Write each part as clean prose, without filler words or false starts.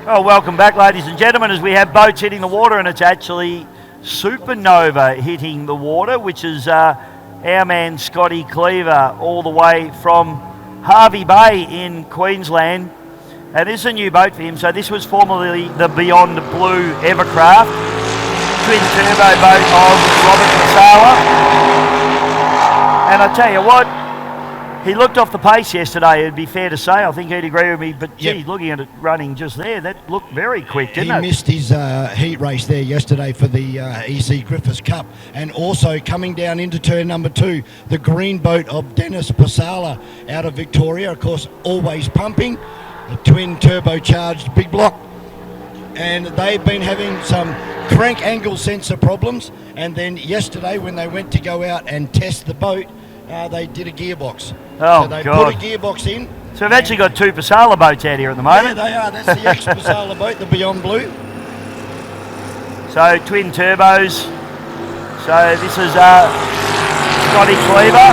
Well, welcome back, ladies and gentlemen, as we have boats hitting the water, and it's actually Supernova hitting the water, which is our man Scotty Cleaver, all the way from Hervey Bay in Queensland. And this is a new boat for him. So this was formerly the Beyond Blue Evercraft, twin turbo boat of Robert Masala. And I tell you what, he looked off the pace yesterday, it'd be fair to say. I think he'd agree with me, but gee, looking at it running just there, that looked very quick, didn't it? He missed his heat race there yesterday for the EC Griffith Cup. And also coming down into turn number 2, the green boat of Dennis Pasala out of Victoria. Of course, always pumping, a twin turbocharged big block. And they've been having some crank angle sensor problems. And then yesterday when they went to go out and test the boat, they did a gearbox. Oh, so they God. put a gearbox in. So we've actually got 2 Pasala boats out here at the moment. Yeah, they are. That's the ex-Pasala boat, the Beyond Blue. So twin turbos. So this is Scotty Cleaver.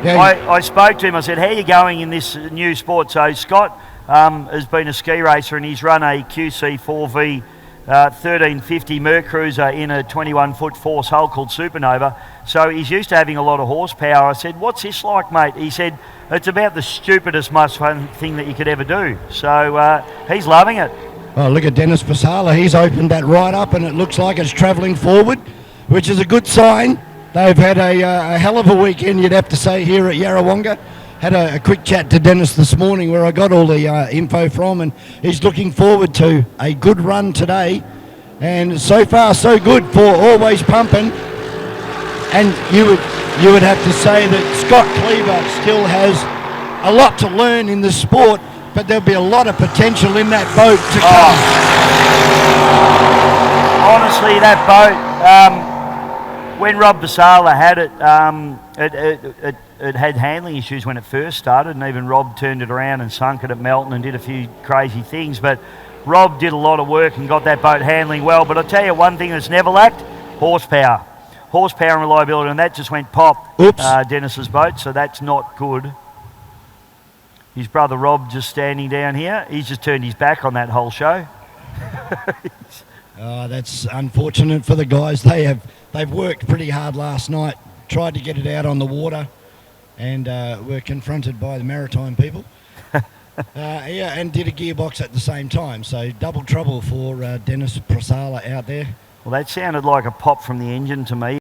Yeah, I spoke to him. I said, how are you going in this new sport? So Scott has been a ski racer and he's run a QC4V 1350 Mercruiser in a 21-foot force hull called Supernova. So he's used to having a lot of horsepower. I said, what's this like, mate? He said, it's about the stupidest, most fun thing that you could ever do. So he's loving it. Oh, look at Dennis Pasala. He's opened that right up and it looks like it's travelling forward, which is a good sign. They've had a hell of a weekend, you'd have to say, here at Yarrawonga. Had a quick chat to Dennis this morning where I got all the info from, and he's looking forward to a good run today. And so far, so good for always pumping. And you would have to say that Scott Cleaver still has a lot to learn in the sport, but there'll be a lot of potential in that boat to come. Honestly, that boat, when Rob Pasala had it, it had handling issues when it first started, and even Rob turned it around and sunk it at Melton and did a few crazy things. But Rob did a lot of work and got that boat handling well. But I'll tell you one thing that's never lacked: horsepower. Horsepower and reliability, and that just went pop. Oops. Dennis's boat, so that's not good. His brother Rob just standing down here. He's just turned his back on that whole show. That's unfortunate for the guys. They've worked pretty hard last night, tried to get it out on the water, and were confronted by the maritime people. And did a gearbox at the same time. So double trouble for Dennis Pasala out there. Well, that sounded like a pop from the engine to me.